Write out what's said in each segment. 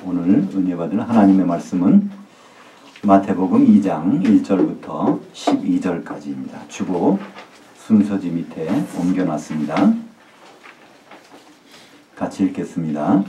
오늘 은혜 받은 하나님의 말씀은 마태복음 2장 1절부터 12절까지입니다. 주보 순서지 밑에 옮겨놨습니다. 같이 읽겠습니다.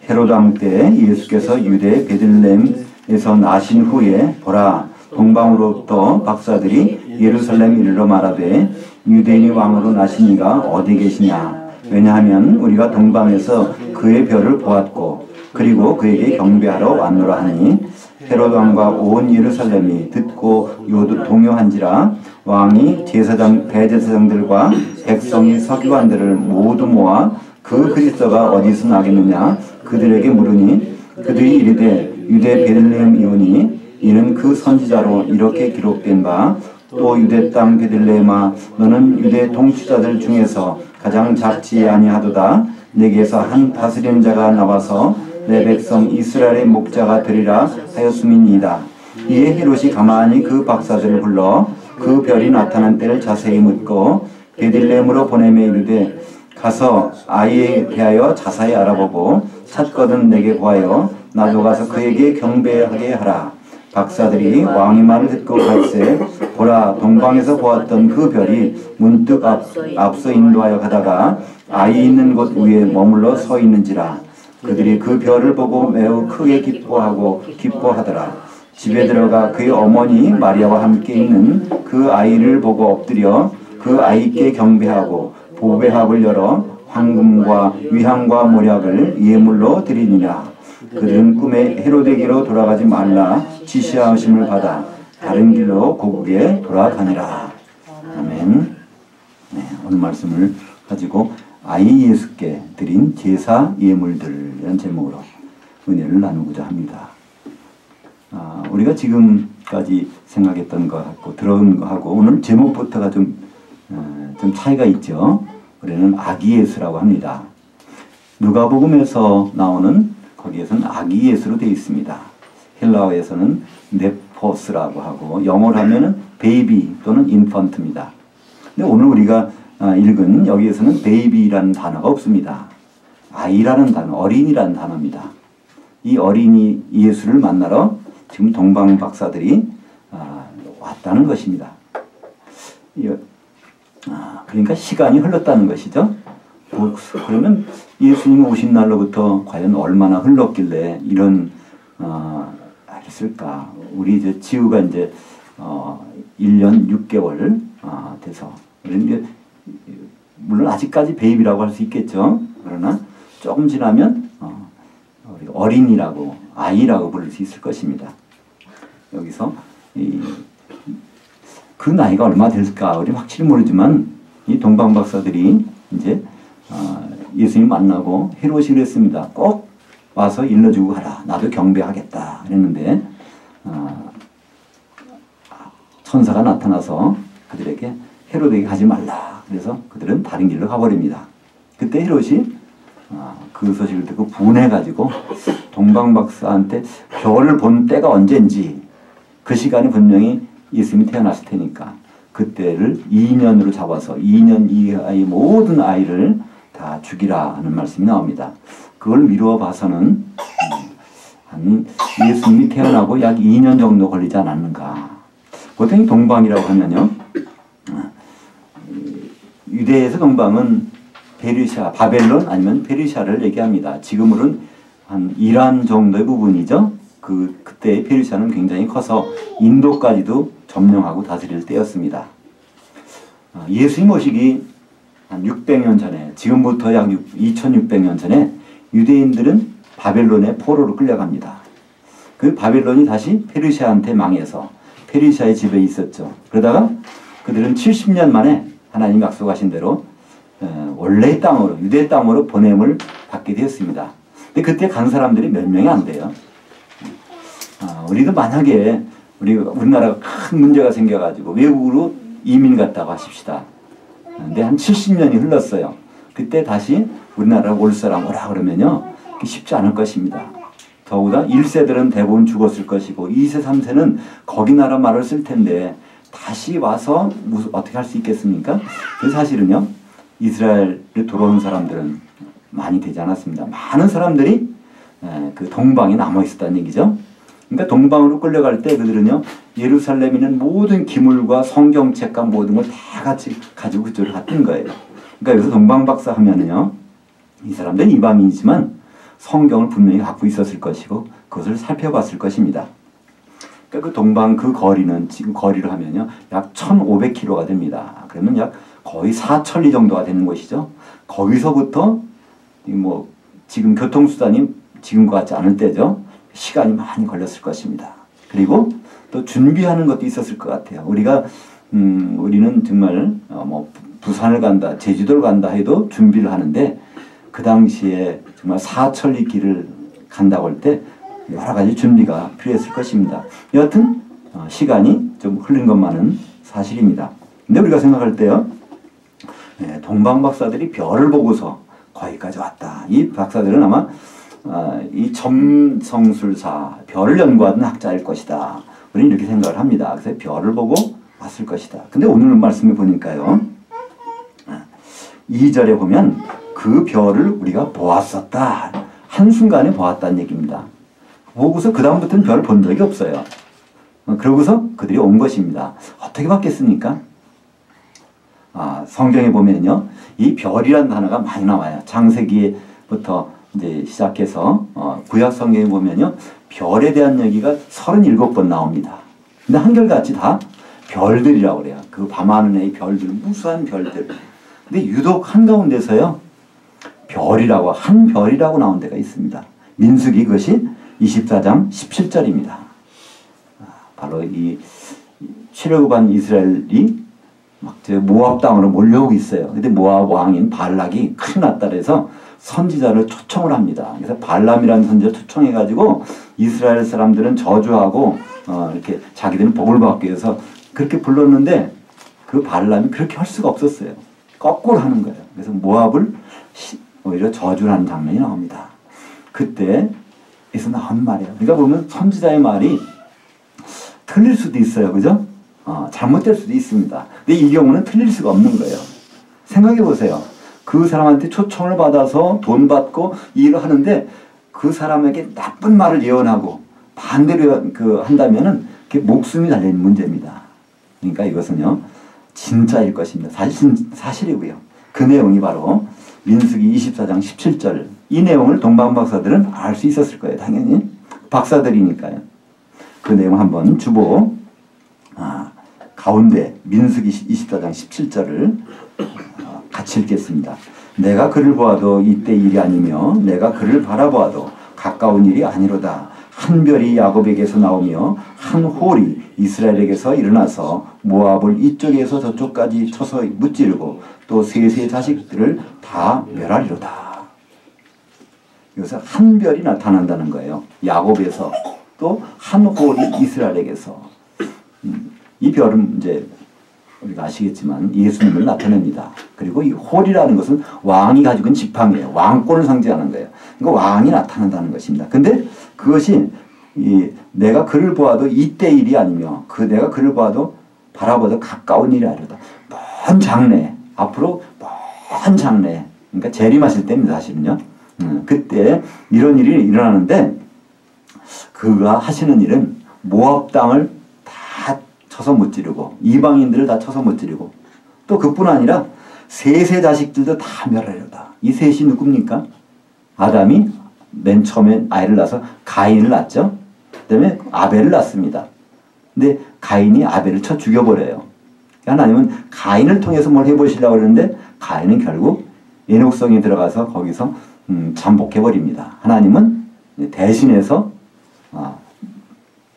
헤롯 왕 때 예수께서 유대 베들레헴에서 나신 후에 보라, 동방으로부터 박사들이 예루살렘 이르러 말하되 유대인이 왕으로 나신 이가 어디 계시냐? 왜냐하면 우리가 동방에서 그의 별을 보았고 그리고 그에게 경배하러 왔노라 하니 헤롯 왕과 온 예루살렘이 듣고 동요한지라. 왕이 제사장 대제사장들과 백성이 서기관들을 모두 모아 그 그리스도가 어디서 나겠느냐 그들에게 물으니 그들이 이르되 유대 베들레헴이오니 이는 그 선지자로 이렇게 기록된 바 또 유대 땅 베들레헴아 너는 유대 통치자들 중에서 가장 작지 아니하도다. 내게서 한 다스리는 자가 나와서 내 백성 이스라엘의 목자가 되리라 하였음이니이다. 이에 헤롯이 가만히 그 박사들을 불러 그 별이 나타난 때를 자세히 묻고 베들레헴으로 보내매 이르되 가서 아이에 대하여 자세히 알아보고 찾거든 내게 구하여 나도 가서 그에게 경배하게 하라. 박사들이 왕의 말을 듣고 갈새 보라, 동방에서 보았던 그 별이 문득 앞서 인도하여 가다가 아이 있는 곳 위에 머물러 서 있는지라. 그들이 그 별을 보고 매우 크게 기뻐하더라. 집에 들어가 그의 어머니 마리아와 함께 있는 그 아이를 보고 엎드려 그 아이께 경배하고 보배합을 열어 황금과 위향과 모략을 예물로 드리니라. 그들은 꿈에 헤롯에게로 돌아가지 말라 지시하심을 받아 다른 길로 고국에 돌아가니라. 아멘. 네, 오늘 말씀을 가지고 아이 예수께 드린 제사 예물들이라는 제목으로 은혜를 나누고자 합니다. 우리가 지금까지 생각했던 것하고 들어온 것하고 오늘 제목부터가 좀 차이가 있죠. 우리는 아기 예수라고 합니다. 누가복음에서 나오는 거기에서는 아기 예수로 되어 있습니다. 헬라어에서는 네포스라고 하고 영어로 하면은 베이비 또는 인펀트입니다. 근데 오늘 우리가 읽은 여기에서는 베이비라는 단어가 없습니다. 아이라는 단어, 어린이라는 단어입니다. 이 어린이 예수를 만나러 지금 동방 박사들이 왔다는 것입니다. 그러니까 시간이 흘렀다는 것이죠. 그러면 예수님 오신 날로부터 과연 얼마나 흘렀길래 이런 했을까? 우리 이제 지우가 이제 1년 6개월 돼서 그런데 물론 아직까지 베이비라고 할 수 있겠죠. 그러나 조금 지나면 우리 어린이라고 아이라고 부를 수 있을 것입니다. 여기서 그 나이가 얼마 될까 우리 확실히 모르지만 이 동방 박사들이 이제 예수님 만나고 헤롯이 그랬습니다. 꼭 와서 일러주고 가라. 나도 경배하겠다. 그랬는데 천사가 나타나서 그들에게 헤롯에게 가지 말라. 그래서 그들은 다른 길로 가버립니다. 그때 헤롯이 그 소식을 듣고 분해가지고 동방 박사한테 별을 본 때가 언젠지 그 시간이 분명히 예수님이 태어났을 테니까 그때를 2년으로 잡아서 2년 이하의 모든 아이를 다 죽이라 하는 말씀이 나옵니다. 그걸 미루어 봐서는 예수님이 태어나고 약 2년 정도 걸리지 않았는가. 보통 동방이라고 하면요. 유대에서 동방은 페르시아, 바벨론 아니면 페르시아를 얘기합니다. 지금으로는 한 이란 정도의 부분이죠. 그때 페르시아는 굉장히 커서 인도까지도 점령하고 다스릴 때였습니다. 예수님 오시기 한 600년 전에, 지금부터 약 2600년 전에 유대인들은 바벨론의 포로로 끌려갑니다. 그 바벨론이 다시 페르시아한테 망해서 페르시아의 지배에 있었죠. 그러다가 그들은 70년 만에 하나님 약속하신 대로 원래의 땅으로, 유대의 땅으로 보냄을 받게 되었습니다. 근데 그때 간 사람들이 몇 명이 안 돼요. 우리도 만약에 우리나라가 큰 문제가 생겨가지고 외국으로 이민 갔다고 하십시다. 근데 한 70년이 흘렀어요. 그때 다시 우리나라로 올 사람 오라 그러면요. 쉽지 않을 것입니다. 더구나 1세들은 대부분 죽었을 것이고 2세, 3세는 거기 나라 말을 쓸 텐데 다시 와서 어떻게 할 수 있겠습니까? 그래서 사실은요. 이스라엘에 돌아온 사람들은 많이 되지 않았습니다. 많은 사람들이 그 동방에 남아 있었다는 얘기죠. 그러니까 동방으로 끌려갈 때 그들은요, 예루살렘에 있는 모든 기물과 성경책과 모든 걸 다 같이 가지고 그쪽으로 갔던 거예요. 그러니까 여기서 동방박사 하면은요, 이 사람들은 이방인이지만 성경을 분명히 갖고 있었을 것이고 그것을 살펴봤을 것입니다. 그러니까 그 동방 그 거리는 지금 거리로 하면요, 약 1,500km가 됩니다. 그러면 약 거의 4천리 정도가 되는 곳이죠. 거기서부터 뭐 지금 교통수단이 지금과 같지 않을 때죠. 시간이 많이 걸렸을 것입니다. 그리고 또 준비하는 것도 있었을 것 같아요. 우리는 정말 뭐 부산을 간다, 제주도를 간다 해도 준비를 하는데 그 당시에 정말 사천리 길을 간다고 할 때 여러 가지 준비가 필요했을 것입니다. 여하튼 시간이 좀 흘린 것만은 사실입니다. 근데 우리가 생각할 때요, 동방 박사들이 별을 보고서 거기까지 왔다. 이 박사들은 아마 이 점성술사, 별을 연구하는 학자일 것이다. 우리는 이렇게 생각을 합니다. 그래서 별을 보고 왔을 것이다. 근데 오늘 말씀에 보니까요, 2절에 보면 그 별을 우리가 보았었다. 한순간에 보았다는 얘기입니다. 보고서 그 다음부터는 별을 본 적이 없어요. 그러고서 그들이 온 것입니다. 어떻게 봤겠습니까? 성경에 보면요, 이 별이라는 단어가 많이 나와요. 창세기부터 이제 시작해서 구약 성경에 보면요, 별에 대한 얘기가 37번 나옵니다. 근데 한결같이 다 별들이라고 그래요. 그 밤하늘의 별들, 무수한 별들. 근데 유독 한가운데서요, 별이라고, 한 별이라고 나온 데가 있습니다. 민수기 그것이 24장 17절입니다. 바로 이 출애굽한 이스라엘이 막 모압 땅으로 몰려오고 있어요. 근데 모압 왕인 발락이 큰일 났다 그래서 선지자를 초청을 합니다. 그래서 발람이라는 선지자를 초청해가지고 이스라엘 사람들은 저주하고 이렇게 자기들은 복을 받기 위해서 그렇게 불렀는데 그 발람이 그렇게 할 수가 없었어요. 거꾸로 하는 거예요. 그래서 모압을 오히려 저주를 하는 장면이 나옵니다. 그때에서 나온 말이에요. 그러니까 보면 선지자의 말이 틀릴 수도 있어요. 그죠? 잘못될 수도 있습니다. 근데 이 경우는 틀릴 수가 없는 거예요. 생각해 보세요. 그 사람한테 초청을 받아서 돈 받고 일을 하는데 그 사람에게 나쁜 말을 예언하고 반대로 한다면은 그게 목숨이 달려있는 문제입니다. 그러니까 이것은요, 진짜일 것입니다. 사실이고요. 그 내용이 바로 민수기 24장 17절. 이 내용을 동방박사들은 알 수 있었을 거예요. 당연히. 박사들이니까요. 그 내용 한번 주보 가운데 민수기 24장 17절을 같이 읽겠습니다. 내가 그를 보아도 이때 일이 아니며 내가 그를 바라보아도 가까운 일이 아니로다. 한 별이 야곱에게서 나오며 한 홀이 이스라엘에게서 일어나서 모압을 이쪽에서 저쪽까지 쳐서 무찌르고 또 셋의 자식들을 다 멸하리로다. 여기서 한 별이 나타난다는 거예요. 야곱에서 또 한 홀이 이스라엘에게서. 이 별은 이제 우리가 아시겠지만 예수님을 나타냅니다. 그리고 이 홀이라는 것은 왕이 가지고 있는 지팡이에요. 왕권을 상징하는 거예요. 그러니까 왕이 나타난다는 것입니다. 근데 그것이 내가 그를 보아도 이때 일이 아니며 내가 그를 보아도 바라보다 가까운 일이 아니라 먼 장래, 앞으로 먼 장래, 그러니까 재림하실 때입니다. 사실은요. 그때 이런 일이 일어나는데 그가 하시는 일은 모압 땅을 다 쳐서 무찌르고 이방인들을 다 쳐서 무찌르고 또 그뿐 아니라 셋의 자식들도 다 멸하려다. 이 셋이 누굽니까? 아담이 맨 처음에 아이를 낳아서 가인을 낳았죠. 그 다음에 아벨을 낳습니다. 근데 가인이 아벨을 쳐 죽여버려요. 하나님은 가인을 통해서 뭘 해보시려고 그러는데 가인은 결국 에녹성에 들어가서 거기서 잠복해버립니다. 하나님은 대신해서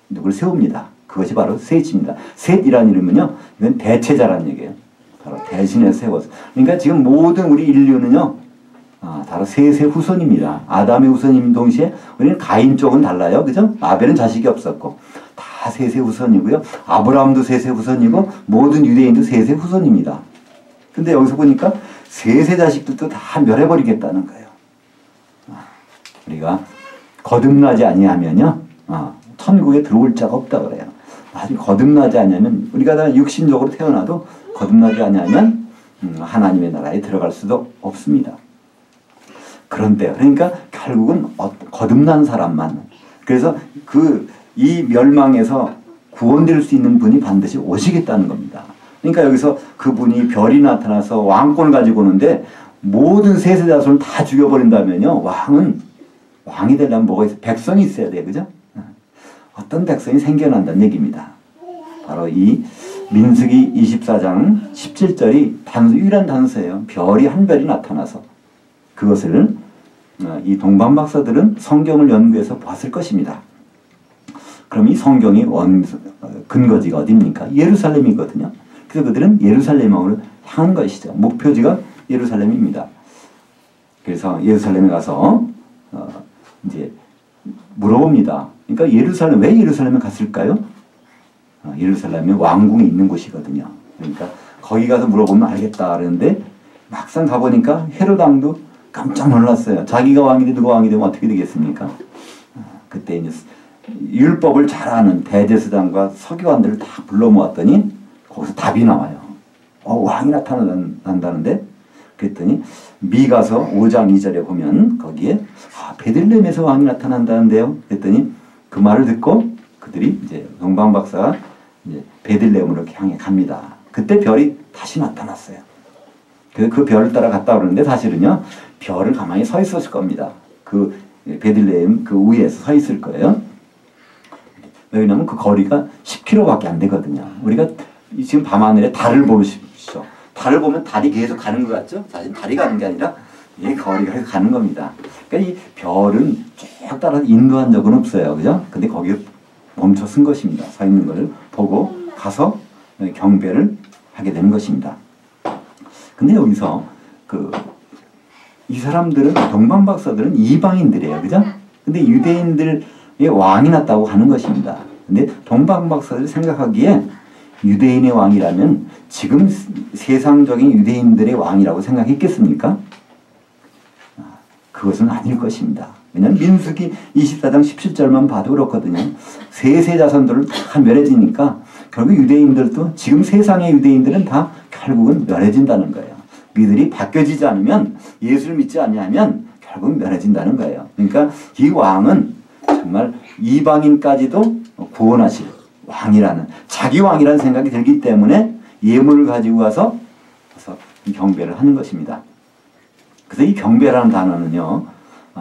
누굴 세웁니다. 그것이 바로 셋입니다. 셋이라는 이름은요, 이건 대체자라는 얘기예요. 바로 대신해서 세워서. 그러니까 지금 모든 우리 인류는요, 바로 셋의 후손입니다. 아담의 후손인 동시에 우리는 가인 쪽은 달라요. 그죠? 아벨은 자식이 없었고 다 셋의 후손이고요. 아브라함도 셋의 후손이고 모든 유대인도 셋의 후손입니다. 근데 여기서 보니까 셋의 자식들도 다 멸해버리겠다는 거예요. 우리가 거듭나지 아니하면요, 천국에 들어올 자가 없다 그래요. 아직 거듭나지 아니하면 우리가 다 육신적으로 태어나도 거듭나지 아니하면 하나님의 나라에 들어갈 수도 없습니다. 그런데 그러니까 결국은 거듭난 사람만. 그래서 이 멸망에서 구원될 수 있는 분이 반드시 오시겠다는 겁니다. 그러니까 여기서 그분이 별이 나타나서 왕권을 가지고 오는데 모든 세세자손을 다 죽여버린다면요. 왕이 되려면 뭐가 있어요? 백성이 있어야 돼요. 그죠? 어떤 백성이 생겨난다는 얘기입니다. 바로 이 민수기 24장 17절이 유일한 단서예요. 별이 한 별이 나타나서 그것을 이 동방박사들은 성경을 연구해서 봤을 것입니다. 그럼 이 성경의 근거지가 어디입니까? 예루살렘이거든요. 그래서 그들은 예루살렘으로 향한 것이죠. 목표지가 예루살렘입니다. 그래서 예루살렘에 가서 이제 물어봅니다. 그러니까 왜 예루살렘에 갔을까요? 예루살렘에 왕궁이 있는 곳이거든요. 그러니까 거기 가서 물어보면 알겠다 그러는데 막상 가보니까 헤롯 왕도 깜짝 놀랐어요. 자기가 왕이 돼 누가 왕이 되면 어떻게 되겠습니까? 그때 이제 율법을 잘 아는 대제사장과 서기관들을 다 불러 모았더니 거기서 답이 나와요. 왕이 나타난다는데? 그랬더니 미가서 5장 2절에 보면 거기에 베들레헴에서 왕이 나타난다는데요. 그랬더니 그 말을 듣고 그들이 이제 동방박사가 이제 베들레헴으로 향해 갑니다. 그때 별이 다시 나타났어요. 그 별을 따라 갔다 오는데 사실은요 별을 가만히 서 있었을 겁니다. 그 베들레헴 그 위에서 서 있을 거예요. 왜냐하면 그 거리가 10km밖에 안 되거든요. 우리가 지금 밤하늘에 달을 보십시오. 달을 보면 달이 계속 가는 것 같죠? 사실 달이 가는 게 아니라 이 거리가 계속 가는 겁니다. 그러니까 이 별은 쭉 따라 인도한 적은 없어요. 그죠? 근데 거기에 멈춰 쓴 것입니다. 서 있는 것을 보고 가서 경배를 하게 되는 것입니다. 근데 여기서 이 사람들은 동방박사들은 이방인들이에요. 그죠? 근데 유대인들의 왕이 났다고 하는 것입니다. 근데 동방박사들이 생각하기에 유대인의 왕이라면 지금 세상적인 유대인들의 왕이라고 생각했겠습니까? 그것은 아닐 것입니다. 왜냐하면 민수기 24장 17절만 봐도 그렇거든요. 세자손들을 다 멸해지니까 결국 유대인들도 지금 세상의 유대인들은 다 결국은 멸해진다는 거예요. 이들이 바뀌어지지 않으면 예수를 믿지 않으면 결국 멸해진다는 거예요. 그러니까 이 왕은 정말 이방인까지도 구원하실 왕이라는 자기 왕이라는 생각이 들기 때문에 예물을 가지고 와서 이 경배를 하는 것입니다. 그래서 이 경배라는 단어는요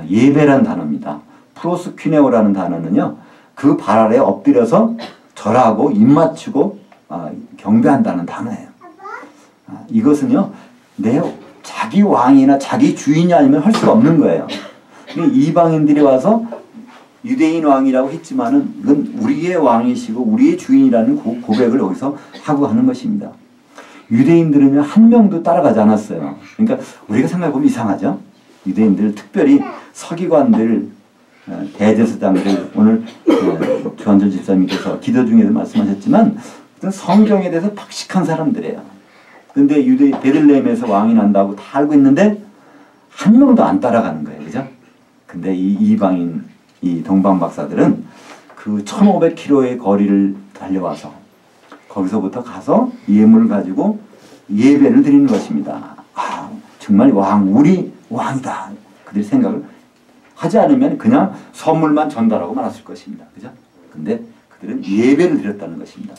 예배라는 단어입니다. 프로스퀴네오라는 단어는요 그 발 아래 엎드려서 절하고 입맞추고 경배한다는 단어예요. 이것은요 자기 왕이나 자기 주인이 아니면 할 수가 없는 거예요. 이방인들이 와서 유대인 왕이라고 했지만은 이건 우리의 왕이시고 우리의 주인이라는 고백을 여기서 하고 하는 것입니다. 유대인들은 한 명도 따라가지 않았어요. 그러니까 우리가 생각해보면 이상하죠. 유대인들 특별히 서기관들, 대제사장들 오늘 조한절 집사님께서 기도 중에도 말씀하셨지만 성경에 대해서 박식한 사람들이에요. 근데 베들레헴에서 왕이 난다고 다 알고 있는데 한 명도 안 따라가는 거예요. 그죠? 근데 이 이방인 이 동방박사들은 그 1500km의 거리를 달려와서 거기서부터 가서 예물을 가지고 예배를 드리는 것입니다. 정말 우리 왕이다. 그들이 생각을 하지 않으면 그냥 선물만 전달하고 말았을 것입니다. 그죠? 근데 그들은 예배를 드렸다는 것입니다.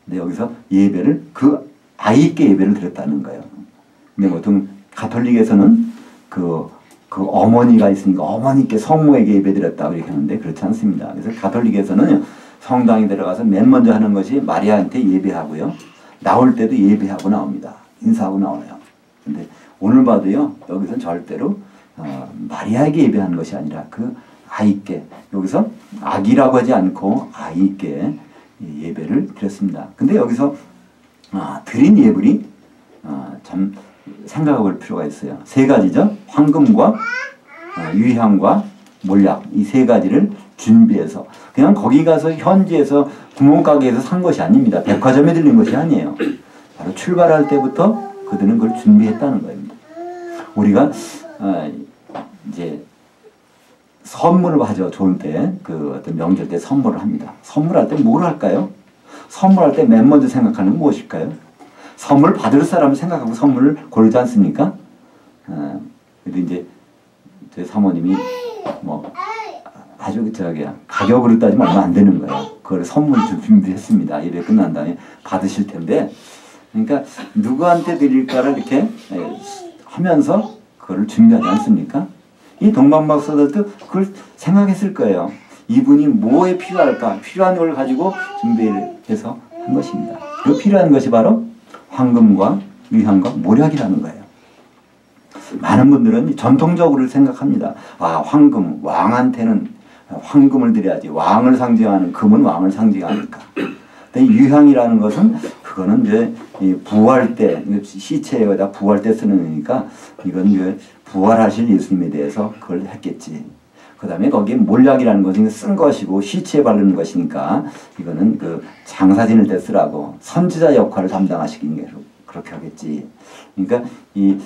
근데 여기서 예배를 그 아이께 예배를 드렸다는 거예요. 근데 보통 가톨릭에서는 그 어머니가 있으니까 어머니께 성모에게 예배드렸다 이렇게 하는데 그렇지 않습니다. 그래서 가톨릭에서는 성당에 들어가서 맨 먼저 하는 것이 마리아한테 예배하고요. 나올 때도 예배하고 나옵니다. 인사하고 나와요. 근데 오늘 봐도요. 여기서는 절대로 마리아에게 예배하는 것이 아니라 그 아이께 여기서 아기라고 하지 않고 아이께 예배를 드렸습니다. 근데 여기서 드린 예물이 참 생각해 볼 필요가 있어요. 세 가지죠. 황금과 유향과 몰약 이 세 가지를 준비해서 그냥 거기 가서 현지에서 구멍가게에서 산 것이 아닙니다. 백화점에 들린 것이 아니에요. 바로 출발할 때부터 그들은 그걸 준비했다는 겁니다. 우리가 이제 선물을 하죠. 좋은 때 어떤 명절 때 선물을 합니다. 선물할 때 뭘 할까요? 선물할 때 맨 먼저 생각하는 건 무엇일까요? 선물 받을 사람을 생각하고 선물을 고르지 않습니까? 그래도 이제 저희 사모님이 뭐 아주 가격으로 따지면 얼마 안 되는 거예요. 그걸 선물 준비했습니다. 일에 끝난 다음에 받으실 텐데, 그러니까 누구한테 드릴까를 이렇게 하면서 그걸 준비하지 않습니까? 이 동방박사들도 그걸 생각했을 거예요. 이분이 뭐에 필요할까? 필요한 걸 가지고 준비해서 한 것입니다. 그 필요한 것이 바로 황금과 유향과 모략이라는 거예요. 많은 분들은 전통적으로 생각합니다. 아, 황금, 왕한테는 황금을 드려야지. 왕을 상징하는 금은 왕을 상징하니까. 근데 유향이라는 것은 그거는 이제 부활 때, 시체에다 부활 때 쓰는 거니까 이건 이제 부활하실 예수님에 대해서 그걸 했겠지. 그 다음에 거기에 몰약이라는 것은 쓴 것이고 시체에 바르는 것이니까 이거는 그 장사 지낼 때 쓰라고 선지자 역할을 담당하시기 위해서 그렇게 하겠지. 그러니까 이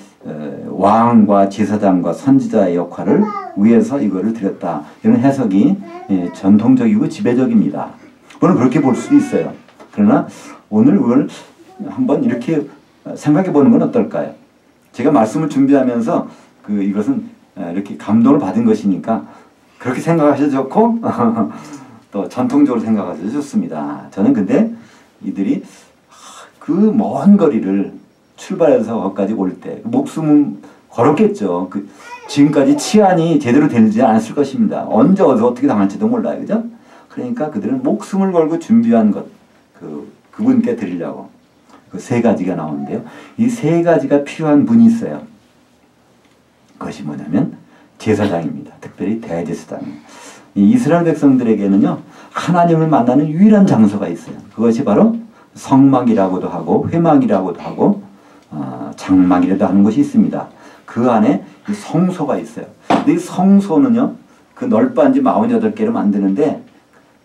왕과 제사장과 선지자의 역할을 위해서 이거를 드렸다. 이런 해석이 전통적이고 지배적입니다. 물론 그렇게 볼 수도 있어요. 그러나 오늘 그걸 한번 이렇게 생각해 보는 건 어떨까요? 제가 말씀을 준비하면서 이것은 이렇게 감동을 받은 것이니까 그렇게 생각하셔도 좋고 또 전통적으로 생각하셔도 좋습니다. 저는 근데 이들이 그 먼 거리를 출발해서 거기까지 올 때 목숨은 걸었겠죠. 지금까지 치안이 제대로 되지 않았을 것입니다. 언제 어떻게 당할지도 몰라요. 그죠? 그러니까 그들은 목숨을 걸고 준비한 것, 그분께 드리려고 그 세 가지가 나오는데요. 이 세 가지가 필요한 분이 있어요. 그것이 뭐냐면 제사장입니다. 특별히 대제사장입니다. 이 이스라엘 백성들에게는요, 하나님을 만나는 유일한 장소가 있어요. 그것이 바로 성막이라고도 하고 회막이라고도 하고 장막이라도 하는 곳이 있습니다. 그 안에 성소가 있어요. 근데 이 성소는요, 그 널빤지 48개를 만드는데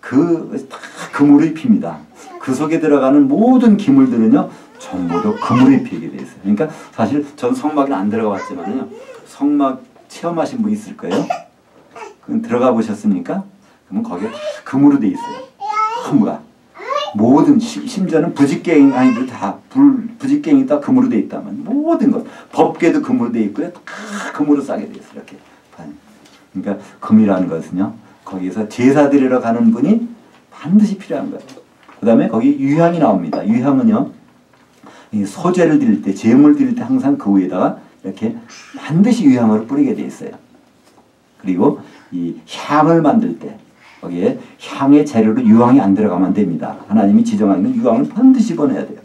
다 금으로 입힙니다. 그 속에 들어가는 모든 기물들은요, 전부 다 금으로 입히게 돼 있어요. 그러니까 사실 전 성막에 안 들어가 봤지만요, 성막 체험하신 분 있을 거예요. 들어가 보셨습니까? 그러면 거기에 다 금으로 돼 있어요. 전부가. 모든, 심지어는 부직갱이도 다, 부직갱이 다 금으로 돼 있다면, 모든 것. 법궤도 금으로 돼 있고요. 다 금으로 싸게 돼 있어요. 이렇게. 그러니까 금이라는 것은요, 거기에서 제사 드리러 가는 분이 반드시 필요한 거예요. 그 다음에 거기 유향이 나옵니다. 유향은요, 이 소제를 드릴 때, 제물 드릴 때 항상 그 위에다가 이렇게 반드시 유향을 뿌리게 돼 있어요. 그리고 이 향을 만들 때, 거기에 향의 재료로 유황이 안 들어가면 안 됩니다. 하나님이 지정하는 유황을 반드시 집어내야 돼요.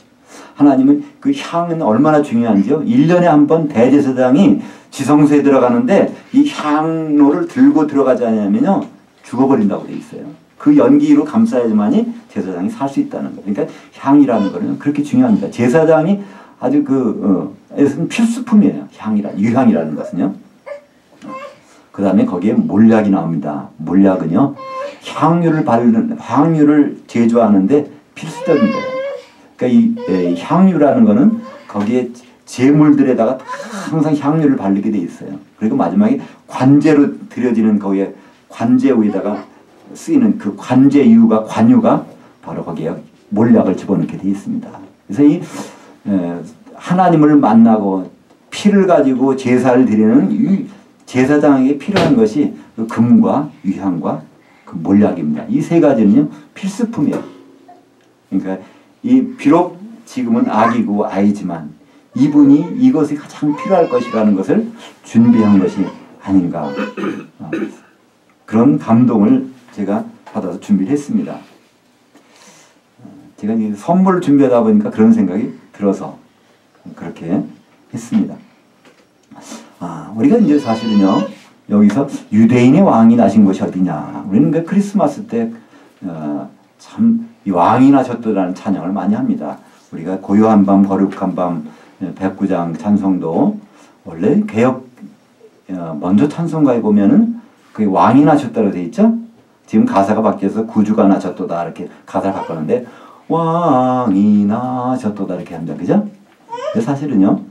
하나님은 그 향은 얼마나 중요한지요. 1년에 한 번 대제사장이 지성소에 들어가는데 이 향로를 들고 들어가지 않으면요, 죽어버린다고 돼 있어요. 그 연기로 감싸야지만이 제사장이 살 수 있다는 거예요. 그러니까 향이라는 거는 그렇게 중요합니다. 제사장이 아주 필수품이에요. 유향이라는 것은요. 그 다음에 거기에 몰약이 나옵니다. 몰약은요, 향유를 제조하는데 필수적인 거예요. 그러니까 이 향유라는 거는 거기에 제물들에다가 항상 향유를 바르게 돼 있어요. 그리고 마지막에 관제로 드려지는 거기에 관제 위에다가 쓰이는 그 관제유가 관유가 바로 거기에 몰약을 집어넣게 돼 있습니다. 그래서 이 하나님을 만나고 피를 가지고 제사를 드리는 이 제사장에게 필요한 것이 그 금과 유향과 그 몰약입니다. 이 세 가지는요, 필수품이에요. 그러니까 비록 지금은 아기고 아이지만 이분이 이것이 가장 필요할 것이라는 것을 준비한 것이 아닌가. 그런 감동을 제가 받아서 준비를 했습니다. 제가 이 선물을 준비하다 보니까 그런 생각이 들어서 그렇게 했습니다. 우리가 이제 사실은요, 여기서 유대인의 왕이 나신 것이 어디냐. 우리는 그 크리스마스 때, 참, 이 왕이 나셨다라는 찬양을 많이 합니다. 우리가 고요한 밤, 거룩한 밤, 109장 찬송도, 원래 먼저 찬송가에 보면은 그 왕이 나셨다고 되어 있죠? 지금 가사가 바뀌어서 구주가 나셨도다, 이렇게 가사를 바꿨는데, 왕이 나셨도다, 이렇게 합니다. 그죠? 근데 사실은요,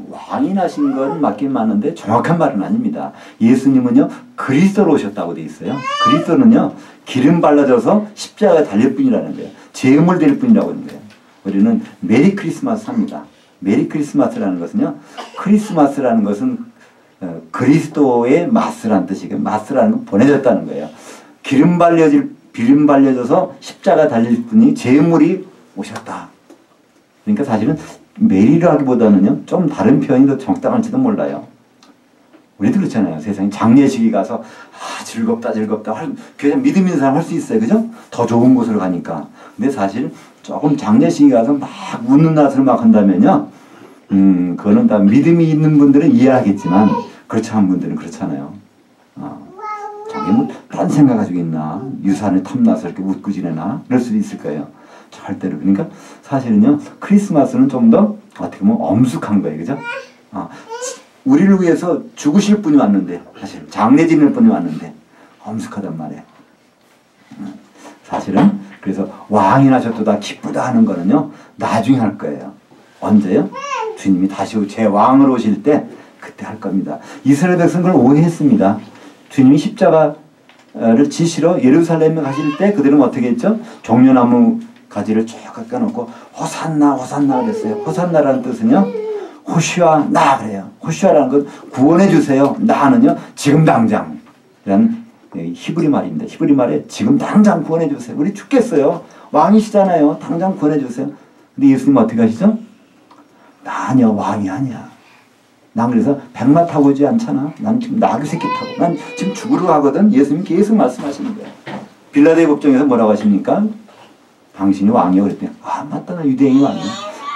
왕이 나신 건 맞긴 맞는데 정확한 말은 아닙니다. 예수님은요, 그리스도로 오셨다고 돼 있어요. 그리스도는요, 기름 발라져서 십자가에 달릴 뿐이라는 거예요. 제물 드릴 뿐이라고 하는 거예요. 우리는 메리 크리스마스 합니다. 메리 크리스마스라는 것은요, 크리스마스라는 것은 그리스도의 마스라는 뜻이에요. 마스라는 건 보내졌다는 거예요. 기름 발려져서 십자가 달릴 분이 제물이 오셨다. 그러니까 사실은 메리라기보다는요, 좀 다른 표현이 더 적당할지도 몰라요. 우리도 그렇잖아요. 세상에 장례식에 가서 즐겁다 그냥 믿음 있는 사람 할 수 있어요. 그죠? 더 좋은 곳으로 가니까. 근데 사실 조금 장례식에 가서 막 웃는 낯으로 막 한다면요, 그거는 다 믿음이 있는 분들은 이해하겠지만 그렇지 않은 분들은 그렇잖아요. 저게 뭐 딴 생각 가지고 있나, 유산을 탐나서 이렇게 웃고 지내나, 이럴 수도 있을 거예요. 절대로. 그러니까 사실은요, 크리스마스는 좀 더 어떻게 보면 엄숙한 거예요. 그죠? 우리를 위해서 죽으실 분이 왔는데, 사실 장례 지낼 분이 왔는데 엄숙하단 말이에요. 사실은 그래서 왕이 나셨도다 기쁘다 하는 거는요, 나중에 할 거예요. 언제요? 주님이 다시 제 왕으로 오실 때 그때 할 겁니다. 이스라엘 백성은 그걸 오해했습니다. 주님이 십자가를 지시러 예루살렘에 가실 때 그들은 어떻게 했죠? 종려나무 가지를 쭉 깎아놓고 호산나 호산나 그랬어요. 호산나라는 뜻은요, 호시아 나 그래요. 호시아라는 건 구원해 주세요. 나는요, 지금 당장 이라는 히브리 말입니다. 히브리 말에 지금 당장 구원해 주세요. 우리 죽겠어요. 왕이시잖아요. 당장 구원해 주세요. 근데 예수님 어떻게 하시죠? 나 아니야, 왕이 아니야. 난 그래서 백마 타고 오지 않잖아. 난 지금 나귀 새끼 타고. 난 지금 죽으러 가거든. 예수님이 계속 말씀하시는 거예요. 빌라델 법정에서 뭐라고 하십니까? 당신이 왕이요. 그랬더니 맞다, 나 유대인이 왕이야.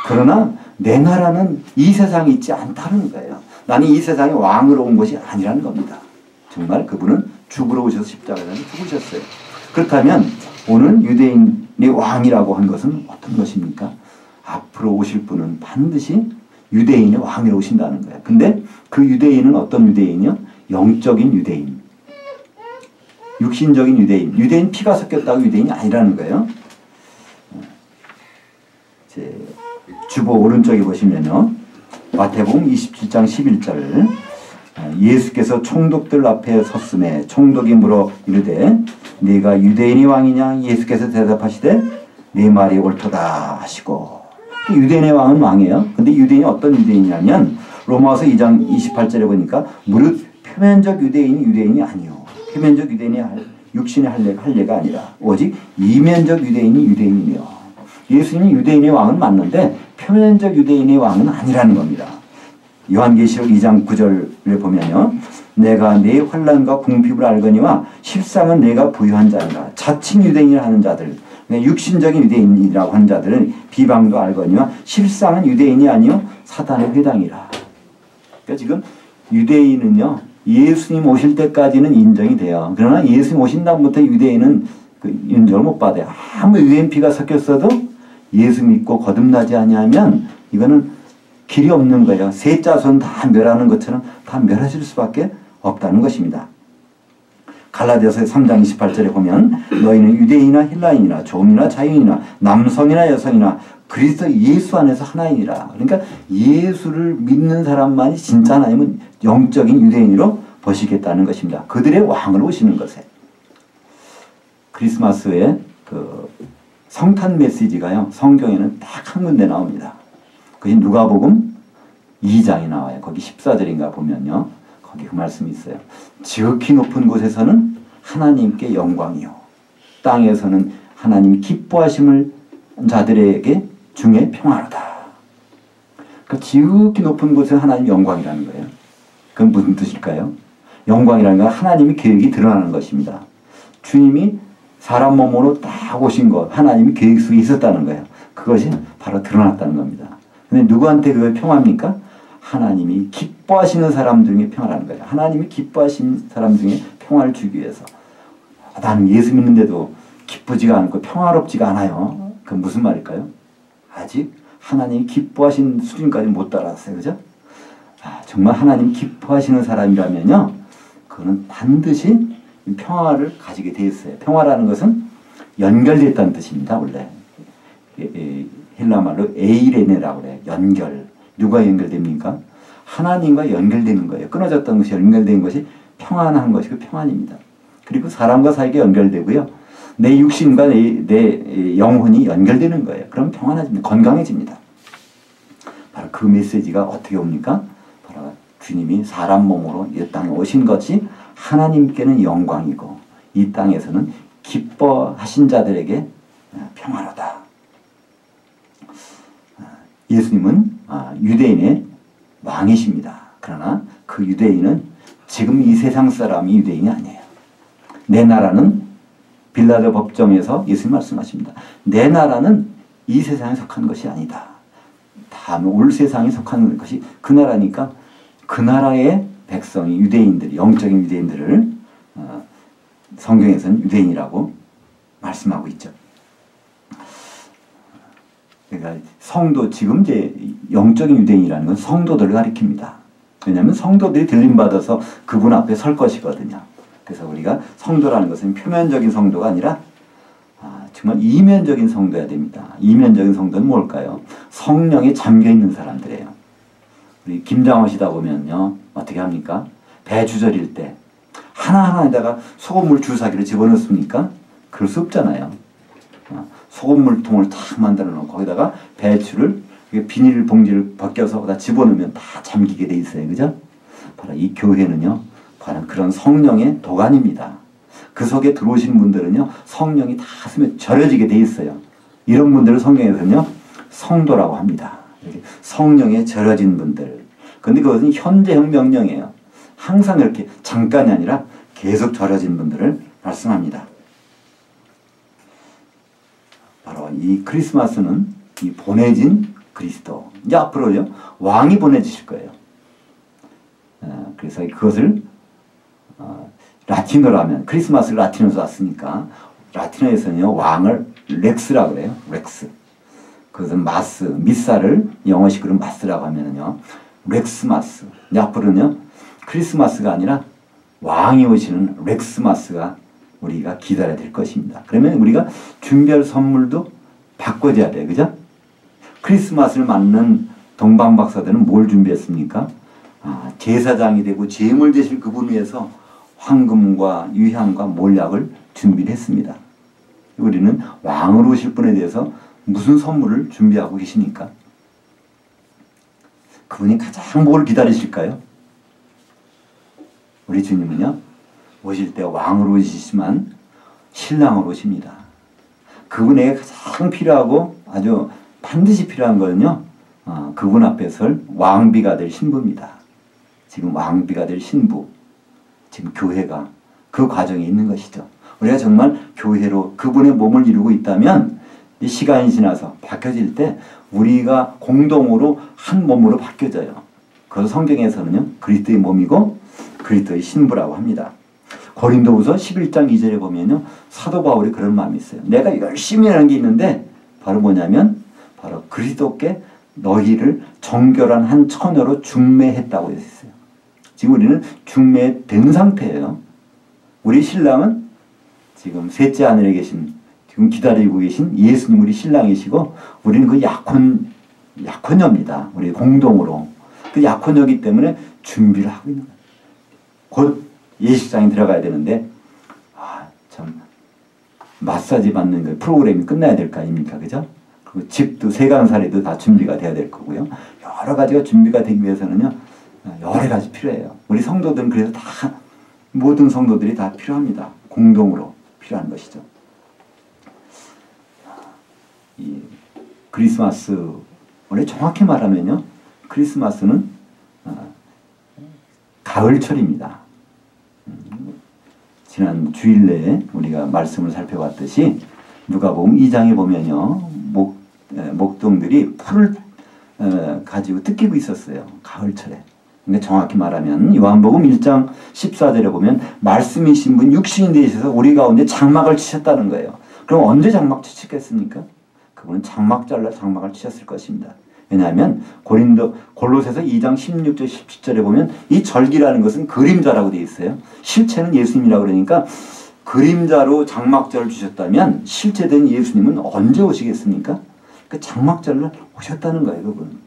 그러나 내 나라는 이 세상에 있지 않다는 거예요. 나는 이 세상에 왕으로 온 것이 아니라는 겁니다. 정말 그분은 죽으러 오셔서 십자가에 죽으셨어요. 그렇다면 오늘 유대인의 왕이라고 한 것은 어떤 것입니까? 앞으로 오실 분은 반드시 유대인의 왕으로 오신다는 거예요. 근데 그 유대인은 어떤 유대인이요? 영적인 유대인. 육신적인 유대인. 유대인 피가 섞였다고 유대인이 아니라는 거예요. 주보 오른쪽에 보시면요, 마태복음 27장 11절, 예수께서 총독들 앞에 섰음에 총독이 물어 이르되 네가 유대인이 왕이냐? 예수께서 대답하시되 네 말이 옳도다 하시고. 유대인의 왕은 왕이에요. 근데 유대인이 어떤 유대인이냐면 로마서 2장 28절에 보니까 무릇 표면적 유대인이 유대인이 아니요, 표면적 유대인이 육신의 할례가 아니라 오직 이면적 유대인이 유대인이며. 예수님이 유대인의 왕은 맞는데 표면적 유대인의 왕은 아니라는 겁니다. 요한계시록 2장 9절을 보면요, 내가 네 환난과 궁핍을 알거니와 실상은 내가 부유한 자니라. 자칭 유대인이라 하는 자들, 육신적인 유대인이라고 하는 자들은 비방도 알거니와 실상은 유대인이 아니요 사단의 회당이라. 그러니까 지금 유대인은요, 예수님 오실 때까지는 인정이 돼요. 그러나 예수님 오신 다음부터 유대인은 인정을 못 받아요. 아무 유대인 피가 섞였어도 예수 믿고 거듭나지 아니하면 이거는 길이 없는 거예요. 세 자손 다 멸하는 것처럼 다 멸하실 수밖에 없다는 것입니다. 갈라디아서 3장 28절에 보면 너희는 유대인이나 헬라인이나 종이나 자유인이나 남성이나 여성이나 그리스도 예수 안에서 하나이니라. 그러니까 예수를 믿는 사람만이 진짜 하나님은 영적인 유대인으로 보시겠다는 것입니다. 그들의 왕으로 오시는 것에. 크리스마스에 그 성탄 메시지가요, 성경에는 딱 한 군데 나옵니다. 그게 누가복음 2장에 나와요. 거기 14절인가 보면요, 거기 그 말씀이 있어요. 지극히 높은 곳에서는 하나님께 영광이요, 땅에서는 하나님이 기뻐하심을 자들에게 중에 평화로다. 그러니까 지극히 높은 곳에 하나님 영광이라는 거예요. 그건 무슨 뜻일까요? 영광이라는 건 하나님의 계획이 드러나는 것입니다. 주님이 사람 몸으로 딱 오신 것, 하나님이 계획 속에 있었다는 거예요. 그것이 바로 드러났다는 겁니다. 근데 누구한테 그걸 평화입니까? 하나님이 기뻐하시는 사람 중에 평화라는 거예요. 하나님이 기뻐하시는 사람 중에 평화를 주기 위해서. 나는 예수 믿는데도 기쁘지가 않고 평화롭지가 않아요. 그건 무슨 말일까요? 아직 하나님이 기뻐하시는 수준까지 못 따라왔어요. 그죠? 정말 하나님 기뻐하시는 사람이라면요, 그거는 반드시 평화를 가지게 돼 있어요. 평화라는 것은 연결됐다는 뜻입니다. 원래 헬라말로 에이레네라고 그래요. 연결. 누가 연결됩니까? 하나님과 연결되는 거예요. 끊어졌던 것이 연결된 것이 평안한 것이 그 평안입니다. 그리고 사람과 사이가 연결되고요, 내 육신과 내 영혼이 연결되는 거예요. 그럼 평안해집니다. 건강해집니다. 바로 그 메시지가 어떻게 옵니까? 바로 주님이 사람 몸으로 이 땅에 오신 것이 하나님께는 영광이고 이 땅에서는 기뻐하신 자들에게 평화로다. 예수님은 유대인의 왕이십니다. 그러나 그 유대인은 지금 이 세상 사람이 유대인이 아니에요. 내 나라는 빌라도 법정에서 예수님 말씀하십니다. 내 나라는 이 세상에 속한 것이 아니다. 다음에 올 세상에 속한 것이 그 나라니까 그 나라의 백성이 유대인들, 영적인 유대인들을 성경에서는 유대인이라고 말씀하고 있죠. 그러니까 성도, 지금 이제 영적인 유대인이라는 건 성도들을 가리킵니다. 왜냐하면 성도들이 들림받아서 그분 앞에 설 것이거든요. 그래서 우리가 성도라는 것은 표면적인 성도가 아니라 정말 이면적인 성도야 됩니다. 이면적인 성도는 뭘까요? 성령에 잠겨있는 사람들이에요. 우리 김장하시다 보면요, 어떻게 합니까? 배 주저릴 때 하나하나에다가 소금물 주사기를 집어넣습니까? 그럴 수 없잖아요. 소금물통을 탁 만들어 놓고 거기다가 배추를 비닐 봉지를 벗겨서 다 집어넣으면 다 잠기게 돼 있어요. 그죠? 바로 이 교회는요, 바로 그런 성령의 도관입니다. 그 속에 들어오신 분들은요, 성령이 다 스며 절여지게 돼 있어요. 이런 분들을 성경에서는요, 성도라고 합니다. 성령에 절여진 분들. 근데 그것은 현재형 명령이에요. 항상 이렇게 잠깐이 아니라 계속 절여진 분들을 말씀합니다. 바로 이 크리스마스는 이 보내진 그리스도. 이제 앞으로요, 왕이 보내주실 거예요. 그래서 그것을 라틴어로 하면, 크리스마스를 라틴어에서 왔으니까 라틴어에서는요, 왕을 렉스라고 그래요. 렉스. 그것은 마스, 미사를 영어식으로 마스라고 하면은요, 렉스마스. 이제 앞으로는요, 크리스마스가 아니라 왕이 오시는 렉스마스가 우리가 기다려야 될 것입니다. 그러면 우리가 준비할 선물도 바꿔줘야 돼요. 그죠? 크리스마스를 맞는 동방박사들은 뭘 준비했습니까? 제사장이 되고 제물 되실 그분 위해서 황금과 유향과 몰약을 준비를 했습니다. 우리는 왕으로 오실 분에 대해서 무슨 선물을 준비하고 계십니까? 그분이 가장 뭘 기다리실까요? 우리 주님은요, 오실 때 왕으로 오시지만 신랑으로 오십니다. 그분에게 가장 필요하고 아주 반드시 필요한 거는요, 그분 앞에 설 왕비가 될 신부입니다. 지금 왕비가 될 신부, 지금 교회가 그 과정에 있는 것이죠. 우리가 정말 교회로 그분의 몸을 이루고 있다면 이 시간이 지나서 바뀌어질 때 우리가 공동으로 한 몸으로 바뀌어져요. 그래서 성경에서는요, 그리스도의 몸이고 그리스도의 신부라고 합니다. 고린도후서 11장 2절에 보면요, 사도 바울이 그런 마음이 있어요. 내가 열심히 하는 게 있는데 바로 뭐냐면 바로 그리스도께 너희를 정결한 한 처녀로 중매했다고 했어요. 지금 우리는 중매된 상태예요. 우리 신랑은 지금 셋째 하늘에 계신, 지금 기다리고 계신 예수님 우리 신랑이시고 우리는 그 약혼녀입니다. 우리 공동으로. 그 약혼녀이기 때문에 준비를 하고 있는 거예요. 곧 예식장에 들어가야 되는데 참 마사지 받는 그 프로그램이 끝나야 될 거 아닙니까? 그죠? 그리고 집도 세간살이도 다 준비가 돼야 될 거고요. 여러 가지가 준비가 되기 위해서는요, 여러 가지 필요해요. 우리 성도들은 그래서 다 모든 성도들이 다 필요합니다. 공동으로 필요한 것이죠. 이 크리스마스, 원래 정확히 말하면요, 크리스마스는 가을철입니다. 지난 주일 내에 우리가 말씀을 살펴봤듯이 누가복음 2장에 보면요, 목동들이 풀을 가지고 뜯기고 있었어요. 가을철에. 근데 정확히 말하면 요한복음 1장 14절에 보면 말씀이신 분 육신이 되셔서 우리 가운데 장막을 치셨다는 거예요. 그럼 언제 장막 치셨겠습니까? 그분은 장막 잘라 장막을 치셨을 것입니다. 왜냐하면 골로새서 2장 16절 17절에 보면 이 절기라는 것은 그림자라고 되어 있어요. 실체는 예수님이라고 그러니까 그림자로 장막절을 주셨다면 실체된 예수님은 언제 오시겠습니까? 그 장막절로 오셨다는 거예요, 그분.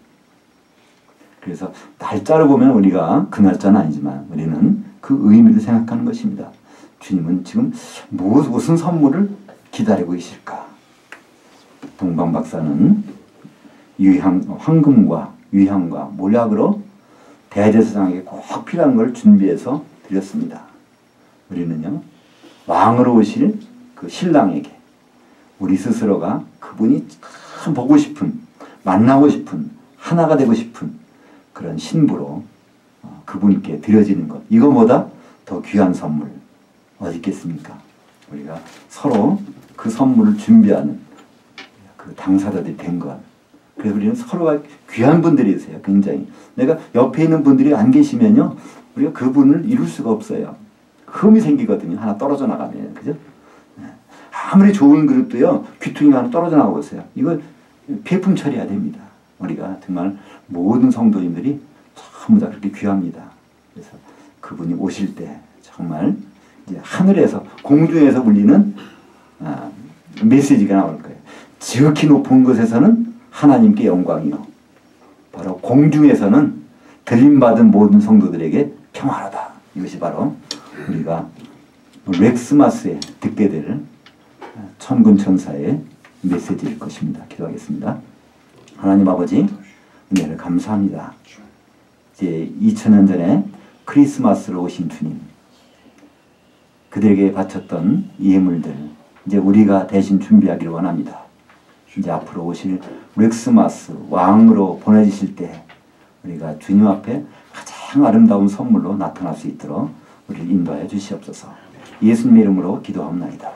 그래서 날짜를 보면 우리가 그 날짜는 아니지만 우리는 그 의미를 생각하는 것입니다. 주님은 지금 무슨 선물을 기다리고 계실까? 동방박사는 황금과 유향과 몰약으로 대제사장에게 꼭 필요한 걸 준비해서 드렸습니다. 우리는요, 왕으로 오실 그 신랑에게 우리 스스로가 그분이 참 보고 싶은, 만나고 싶은, 하나가 되고 싶은 그런 신부로 그분께 드려지는 것, 이거보다 더 귀한 선물 어디 있겠습니까? 우리가 서로 그 선물을 준비하는 그 당사자들이 된 것. 그래서 우리는 서로가 귀한 분들이세요. 굉장히. 내가 옆에 있는 분들이 안 계시면요, 우리가 그분을 이룰 수가 없어요. 흠이 생기거든요. 하나 떨어져 나가면. 그죠? 아무리 좋은 그릇도요, 귀퉁이가 하나 떨어져 나가고 있어요. 이거 폐품 처리해야 됩니다. 우리가 정말 모든 성도님들이 전부 다 그렇게 귀합니다. 그래서 그분이 오실 때 정말 이제 하늘에서, 공중에서 울리는 메시지가 나올 거예요. 지극히 높은 곳에서는 하나님께 영광이요. 바로 공중에서는 들림받은 모든 성도들에게 평화로다. 이것이 바로 우리가 렉스마스에 듣게 될 천군 천사의 메시지일 것입니다. 기도하겠습니다. 하나님 아버지, 은혜를 감사합니다. 이제 2000년 전에 크리스마스로 오신 주님, 그들에게 바쳤던 예물들 이제 우리가 대신 준비하기를 원합니다. 이제 앞으로 오실 렉스마스 왕으로 보내주실 때 우리가 주님 앞에 가장 아름다운 선물로 나타날 수 있도록 우리를 인도하여 주시옵소서. 예수님의 이름으로 기도합니다.